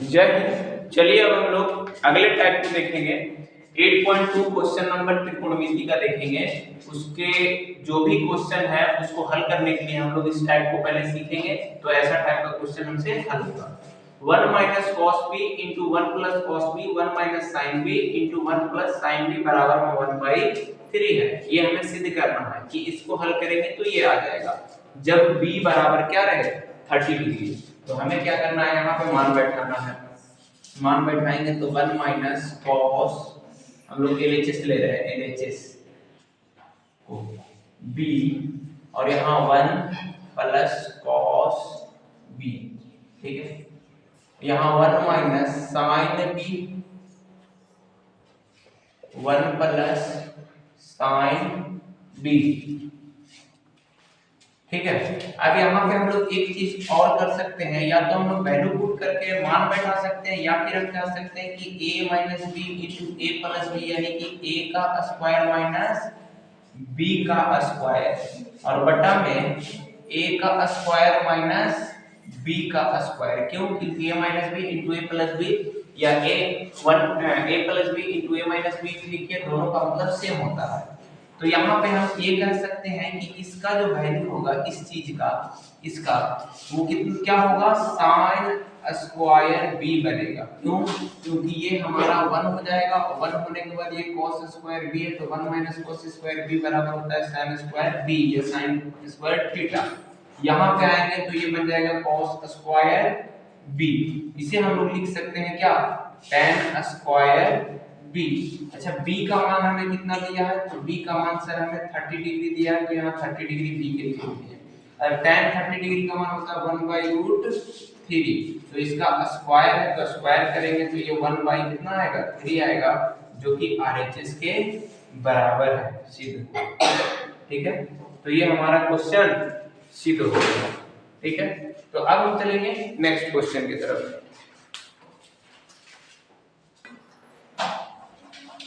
जय हिंद। चलिए अब हम लोग अगले टाइप को देखेंगे। 8.2 क्वेश्चन नंबर त्रिकोणमिति का देखेंगे। उसके जो भी क्वेश्चन है उसको हल करने के लिए हम लोग इस टाइप को पहले सीखेंगे। तो ऐसा टाइप का क्वेश्चन हमसे हल होगा। 1 minus cos B into 1 plus cos B 1 minus sine B into 1 plus sine B बराबर में 1/3 है। ये हमें सिद्ध करना है कि इसको हल करेंगे तो ये आ जाएगा जब b बराबर क्या रहे 30 डिग्री। तो हमें क्या करना है, यहाँ पे मान बैठाना है। मान बैठाएंगे तो 1 माइनस कॉस, हम लोग LHS ले रहे हैं, LHS b, और यहाँ 1 प्लस कॉस b, ठीक है। यहाँ 1 minus sine b, 1 plus sine b, ठीक है। अब यहाँ पे हम लोग एक चीज और कर सकते हैं, या तो हम लोग वैल्यू पुट करके मान बैठा सकते हैं, या फिर हम कह सकते हैं कि a minus B into A plus B, यानी कि a का स्क्वायर माइनस b का स्क्वायर, और बटा में a का स्क्वायर माइनस b का स्क्वायर। क्यों? क्योंकि a minus B into A plus B या a plus B into A minus B लिखिए, दोनों का मतलब सेम होता है। तो यहाँ पे हम ये कह सकते हैं कि इसका जो वैल्यू होगा इस चीज का, इसका वो कितना क्या होगा, साइन स्क्वायर b बनेगा। क्यों? क्योंकि ये हमारा 1 हो जाएगा, और 1 होने के बाद ये cos स्क्वायर b है, तो 1 माइनस cos स्क्वायर b बराबर होता है sin स्क्वायर b या sin स्क्वायर थीटा। यहाँ पे आएंगे तो ये बन जाएगा cos स्क्वायर b। इसे हम लोग लिख सकते हैं क्या, tan स्क्वायर b। अच्छा, b का मान हमें कितना दिया है, तो b का मान सर हमें 30 डिग्री दिया है, तो यहाँ 30 डिग्री b के लिए है। और tan 30 डिग्री का मान होता है 1/√3, तो इसका स्क्वायर है, तो स्क्वायर करेंगे तो ये 1 बाई कितना आएगा, 3 आएगा, जो कि RHS के बराबर है सिद्ध। ठीक है, तो ये हमारा क्वेश्चन सिद्ध हो गया। ठीक है, तो अब हम चलेंगे नेक्स्ट क्वेश्चन की तरफ।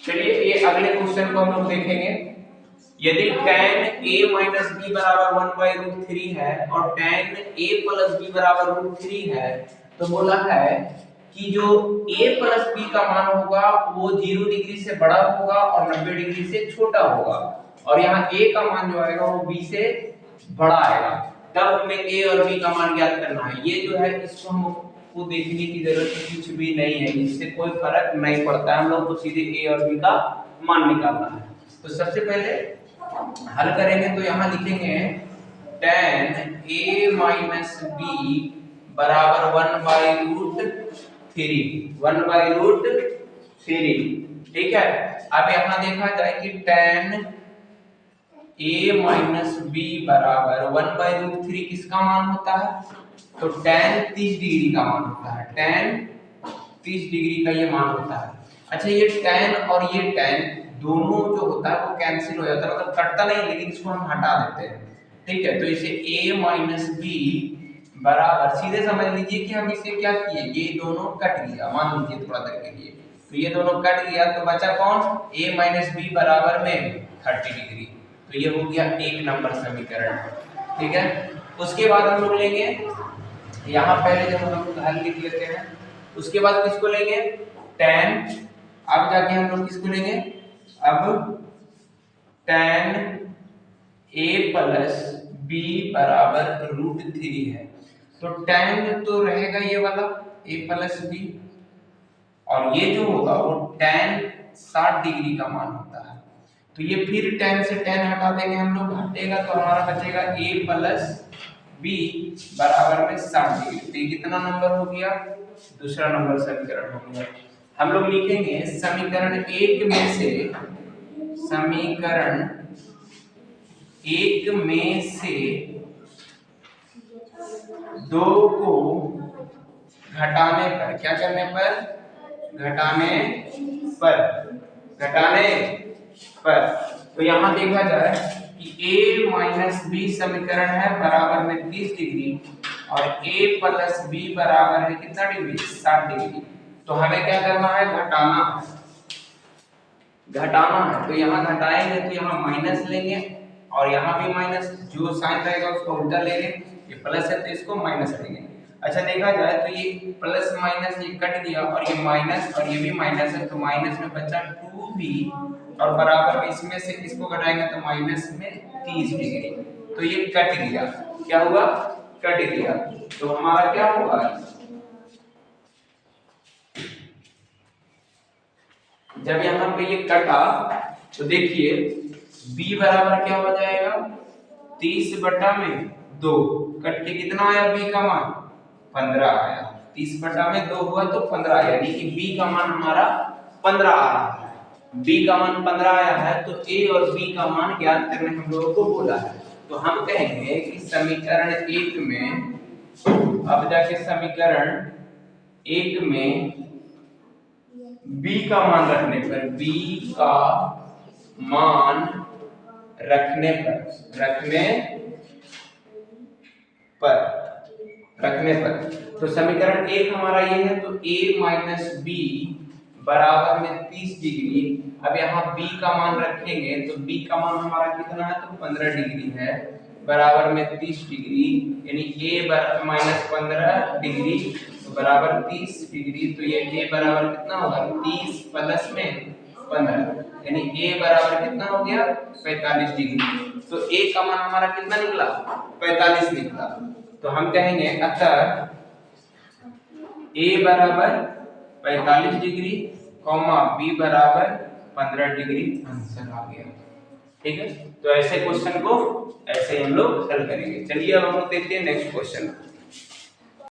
चलिए ये अगले क्वेश्चन को हम लोग देखेंगे। यदि tan a माइनस b बराबर 1/√3 है और tan a प्लस b बराबर √3 है, तो बोला है कि जो a प्लस b का मान होगा वो 0 डिग्री से बड़ा होगा और 90 डिग्री से छोटा होगा, और यहाँ a का मान जो आएगा वो b से बड़ा आएगा। तब हमें a और b का मान ज्ञात करना है। ये जो है इसको हम को देखने की जरूरत कुछ भी नहीं है, इससे कोई फर्क नहीं पड़ता है, हम लोग को सीधे a और b का मान निकालना है। तो सबसे पहले हल करेंगे तो यहाँ लिखेंगे tan a माइनस b बराबर 1/√3, 1/√3, ठीक है। अब यहाँ देखा जाए कि tan a माइनस b बराबर 1/√3 किसका मान होता है, तो tan 30 डिग्री का मान होता है, tan 30 डिग्री का ये मान होता है। अच्छा, ये tan और ये tan दोनों जो होता है वो कैंसिल हो जाता है, मतलब कटता नहीं, लेकिन इसको हम हटा देते हैं। ठीक है, तो इसे a माइनस b बराबर, सीधे समझ लीजिए कि हम इसे क्या किए, ये दोनों कट गया, मान लीजिए थोड़ा देर के लिए, तो ये दोनों कट गया, तो बचा कौन, a माइनस b बराबर में 30 डिग्री। तो ये हो गया 1 नंबर समीकरण। ठीक है, उसके बाद हम लोग लेंगे यहाँ पहले जब हम लोग हल लिख लेते हैं, उसके बाद किसको लेंगे, tan, अब जाके हम लोग किसको लेंगे, अब tan a प्लस b बराबर √3 है, तो tan तो रहेगा ये वाला a प्लस b, और ये जो होगा वो tan 60 डिग्री का मान होता है, तो ये फिर tan से tan हटा देंगे हम लोग, हटेगा तो हमारा बचेगा a प्लस b बराबर में 60 डिग्री। तो ये कितना नंबर हो गया, दूसरा नंबर समीकरण हो गया। हम लोग लिखेंगे समीकरण 1 में से, समीकरण 1 में से 2 को घटाने पर, क्या करने पर, घटाने पर, तो यहाँ देखा जाए कि a माइनस b समीकरण है बराबर में 30 डिग्री, और a प्लस b बराबर है कितना डिग्री, 60 डिग्री। तो हमें क्या करना है, घटाना है। तो यहाँ घटाएंगे तो यहाँ माइनस लेंगे, और यहाँ भी माइनस, जो साइन रहेगा उसको उल्टा लेंगे, ये प्लस है तो इसको माइनस लेंगे। अच्छा देखा जाए तो ये प्लस माइनस ये कट गया और ये माइनस और ये भी माइनस है, तो माइनस में बचा 2b और बराबर में इसमें से इसको घटाएंगे तो माइनस में 30 डिग्री। तो ये कट गया, क्या हुआ, कट गया। तो हमारा क्या होगा, जब यहाँ पे ये कटा तो देखिए b बराबर क्या हो जाएगा, 30/2, कट के कितना आया b का मान, 15 आया। 30/2 हुआ तो 15, यानी कि b का मान हमारा 15 आ रहा है। b का मान 15 आया है तो a और b का मान ज्ञात करने हम लोगों को बोला है। तो हम कहेंगे कि समीकरण 1 में, अब जाके समीकरण 1 में b का मान रखने पर, b का मान रखने पर तो समीकरण 1 हमारा ये है, तो a माइनस b बराबर में 30 डिग्री। अब यहाँ b का मान रखेंगे तो b का मान हमारा कितना है, तो 15 डिग्री है, बराबर में 30 डिग्री, यानी a माइनस 15 डिग्री तो बराबर 30 डिग्री। तो ये a बराबर कितना होगा, 30 प्लस में 15, यानी a बराबर कितना हो गया, 45 डिग्री। तो a का मान हमारा कितना निकला, 45 निकला। तो हम कहेंगे अतः a बराबर 45 डिग्री, कॉमा b बराबर 15 डिग्री, आंसर आ गया। ठीक है, तो ऐसे क्वेश्चन को ऐसे हम लोग हल करेंगे। चलिए अब हम लोग देखते हैं नेक्स्ट क्वेश्चन।